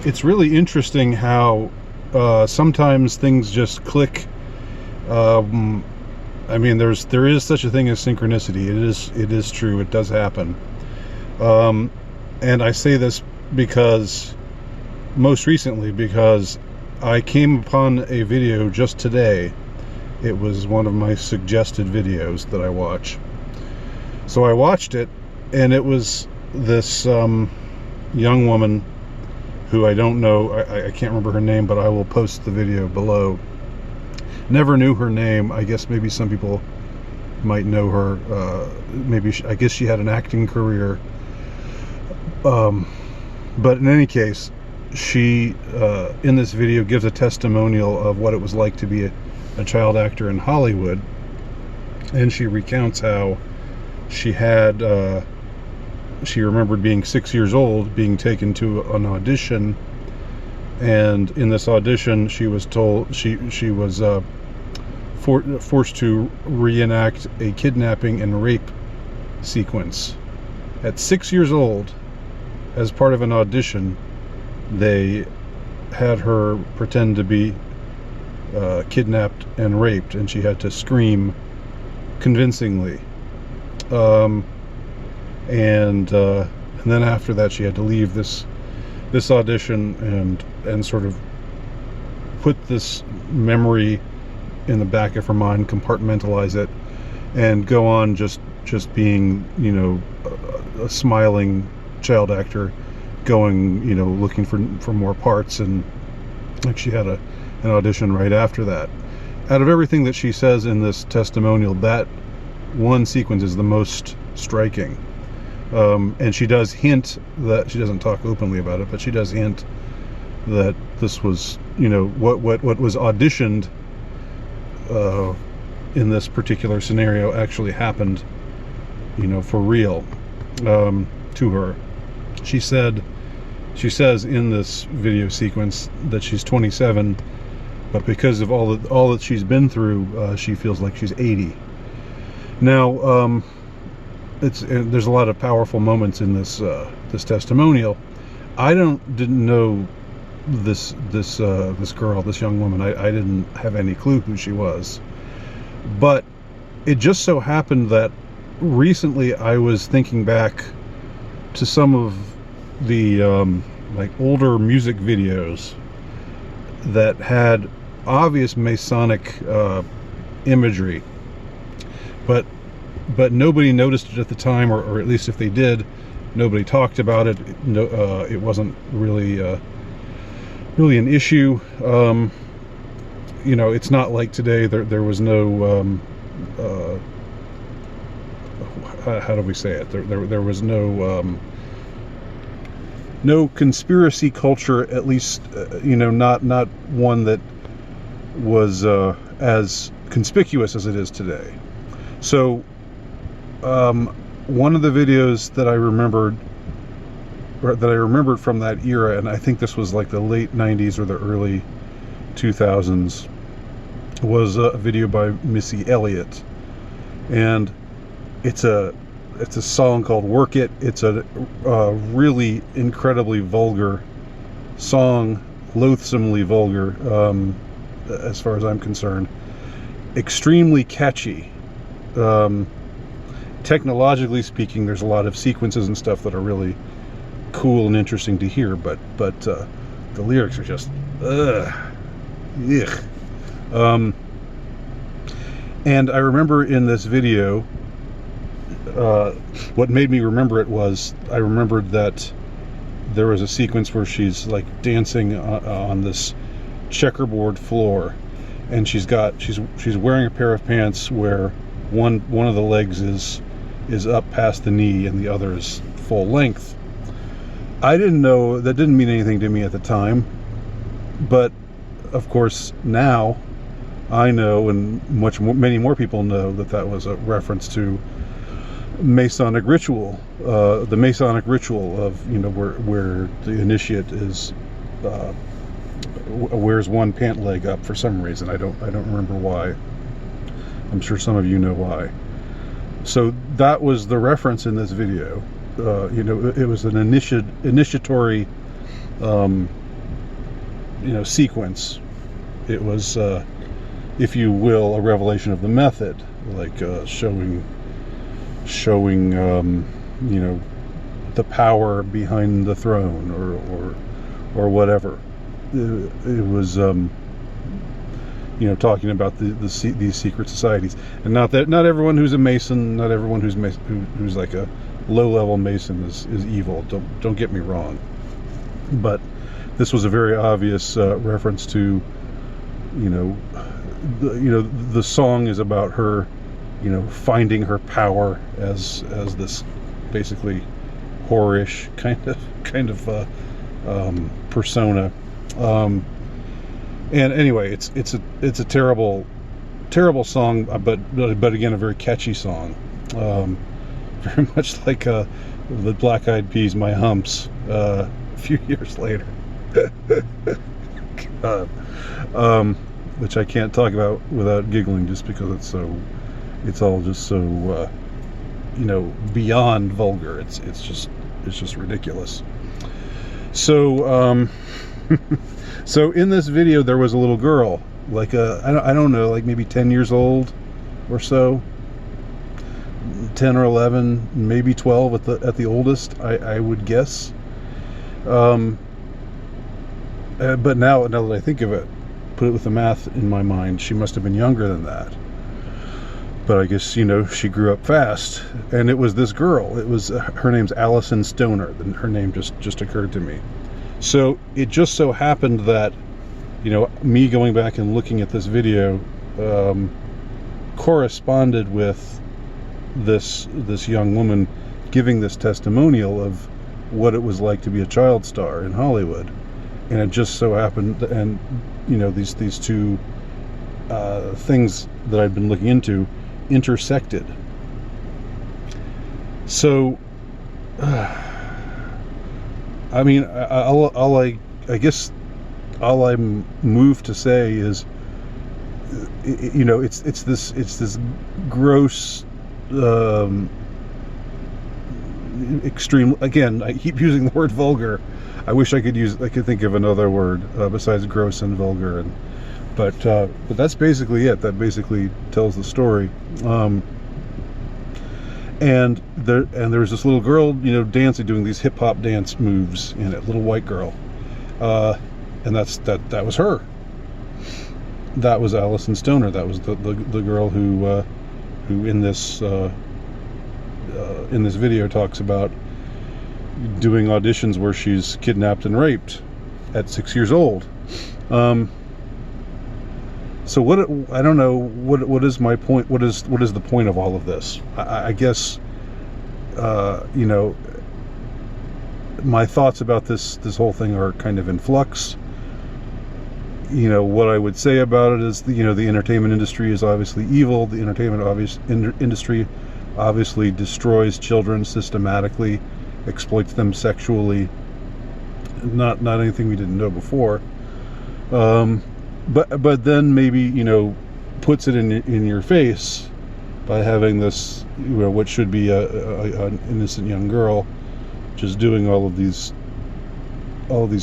it's really interesting how sometimes things just click. I mean, there is such a thing as synchronicity. It is true. It does happen. And I say this most recently, because I came upon a video just today. It was one of my suggested videos that I watch. So I watched it, and it was this young woman who I don't know. I can't remember her name, but I will post the video below. Never knew her name. I guess maybe some people might know her. I guess she had an acting career. But in any case, she in this video gives a testimonial of what it was like to be a child actor in Hollywood, and she recounts how she remembered being 6 years old, being taken to an audition, and in this audition she was told she was forced to reenact a kidnapping and rape sequence. At 6 years old, as part of an audition, they had her pretend to be kidnapped and raped, and she had to scream convincingly. And then after that, she had to leave this audition and sort of put this memory in the back of her mind, compartmentalize it, and go on just being, you know, a smiling child actor, going, you know, looking for more parts. And like, she had an audition right after that. Out of everything that she says in this testimonial, that one sequence is the most striking. And she does hint that, she doesn't talk openly about it, but she does hint that this was, you know, what was auditioned in this particular scenario actually happened, you know, for real, to her. She says in this video sequence that she's 27, but because of all that she's been through, she feels like she's 80. Now, there's a lot of powerful moments in this testimonial. I didn't know this girl, this young woman. I didn't have any clue who she was, but it just so happened that recently I was thinking back to some of the like older music videos that had obvious Masonic imagery, but nobody noticed it at the time, or at least if they did, nobody talked about it. No, it wasn't really an issue. You know, it's not like today. There was no how do we say it? There was no conspiracy culture, at least you know, not one that was as conspicuous as it is today. So one of the videos that I remembered from that era, and I think this was like the late 90s or the early 2000s, was a video by Missy Elliott, and it's a song called "Work It." It's a really incredibly vulgar song, loathsomely vulgar, as far as I'm concerned. Extremely catchy. Technologically speaking, there's a lot of sequences and stuff that are really cool and interesting to hear, but the lyrics are just ugh. And I remember in this video, what made me remember it was I remembered that there was a sequence where she's like dancing on this checkerboard floor, and she's wearing a pair of pants where one of the legs is up past the knee and the other is full length. I didn't know, that didn't mean anything to me at the time, but of course now I know, and many more people know, that was a reference to Masonic ritual, the Masonic ritual of, you know, where the initiate is wears one pant leg up for some reason. I don't remember why. I'm sure some of you know why. So that was the reference in this video. You know, it was an initiatory sequence. It was, if you will, a revelation of the method, like showing the power behind the throne, or whatever. It was talking about these secret societies, and not everyone who's a Mason, not everyone who's like a low-level Mason is evil. Don't get me wrong, but this was a very obvious reference to the song is about her finding her power as this basically whorish kind of persona. And anyway, it's a terrible song, but again a very catchy song, very much like the Black Eyed Peas' "My Humps" a few years later. Which I can't talk about without giggling, just because it's all just so beyond vulgar. It's just ridiculous. So so in this video there was a little girl, like I don't know, like maybe 10 years old or so, 10 or 11, maybe 12 at the oldest, I would guess. But now that I think of it, put it with the math in my mind, she must have been younger than that. But I guess she grew up fast, and it was this girl. It was her name's Alyson Stoner. Her name just occurred to me. So it just so happened that me going back and looking at this video corresponded with this young woman giving this testimonial of what it was like to be a child star in Hollywood. And it just so happened, and these two things that I'd been looking into intersected. So I mean, I guess all I'm moved to say is, it's this gross, extreme. Again, I keep using the word vulgar. I wish I could think of another word besides gross and vulgar, but that's basically it. That basically tells the story. And there's this little girl, dancing, doing these hip hop dance moves in it, little white girl, and that was her. That was Alyson Stoner. That was the girl who in this video talks about doing auditions where she's kidnapped and raped at 6 years old. So I don't know what is my point. What is the point of all of this? I guess my thoughts about this whole thing are kind of in flux. What I would say about it is the entertainment industry is obviously evil. The entertainment industry obviously destroys children systematically, exploits them sexually. Not anything we didn't know before. But then maybe puts it in your face by having this what should be an innocent young girl just doing all of these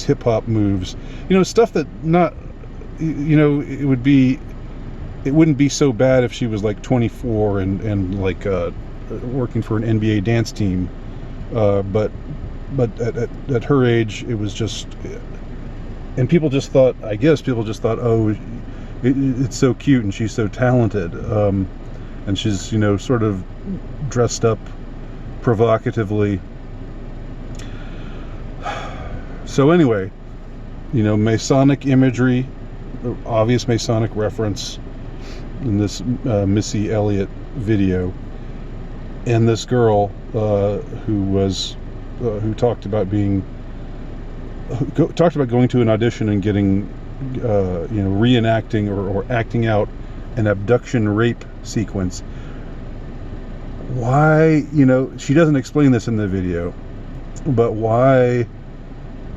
hip hop moves, stuff that it wouldn't be so bad if she was like 24 and like working for an NBA dance team, but at her age it was just. And people just thought, oh, it's so cute and she's so talented, and she's sort of dressed up provocatively. So anyway, Masonic imagery, obvious Masonic reference in this Missy Elliott video, and this girl who talked about going to an audition and getting reenacting or acting out an abduction rape sequence. Why, she doesn't explain this in the video, but why,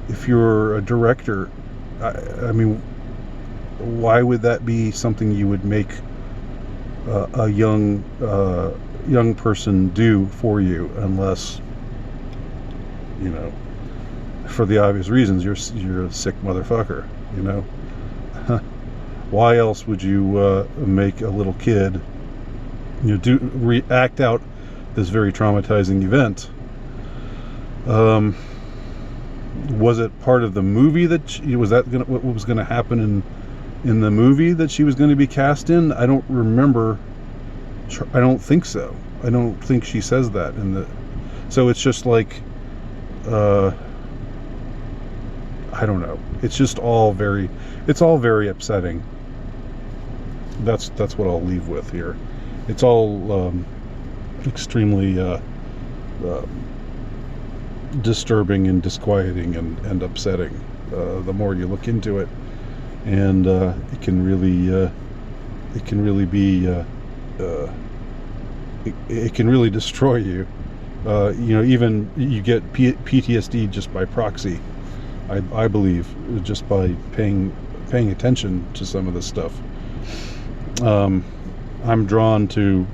if you're a director, I mean, why would that be something you would make a young person do for you, unless for the obvious reasons. You're a sick motherfucker, you know. Why else would you make a little kid, you know, act out this very traumatizing event? Was it part of the movie that what was going to happen in the movie that she was going to be cast in? I don't remember. I don't think so. I don't think she says that in the. So it's just like, I don't know. It's just all very. It's all very upsetting. That's what I'll leave with here. It's all extremely disturbing and disquieting and upsetting. The more you look into it, and it can really be. It can really destroy you. You know, even you get PTSD just by proxy. I believe just by paying attention to some of this stuff. I'm drawn to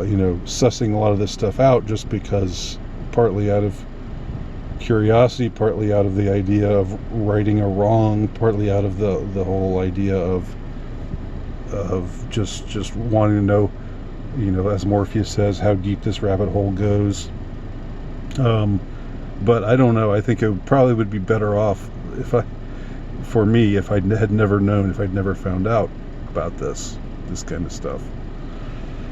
you know, sussing a lot of this stuff out just because, partly out of curiosity, partly out of the idea of righting a wrong, partly out of the whole idea of just wanting to know, you know, as Morpheus says, how deep this rabbit hole goes. But I don't know. I think it probably would be better off if I had never known, if I'd never found out about this kind of stuff.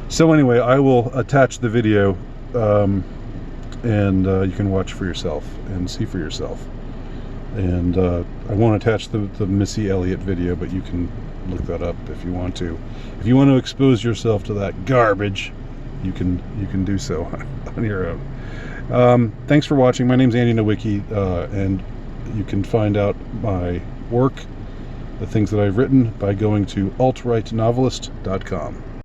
So anyway, I will attach the video, and you can watch for yourself and see for yourself. And I won't attach the Missy Elliott video, but you can look that up if you want to. If you want to expose yourself to that garbage, you can do so on your own. Thanks for watching. My name's Andy Nowicki, and you can find out my work, the things that I've written, by going to altrightnovelist.com.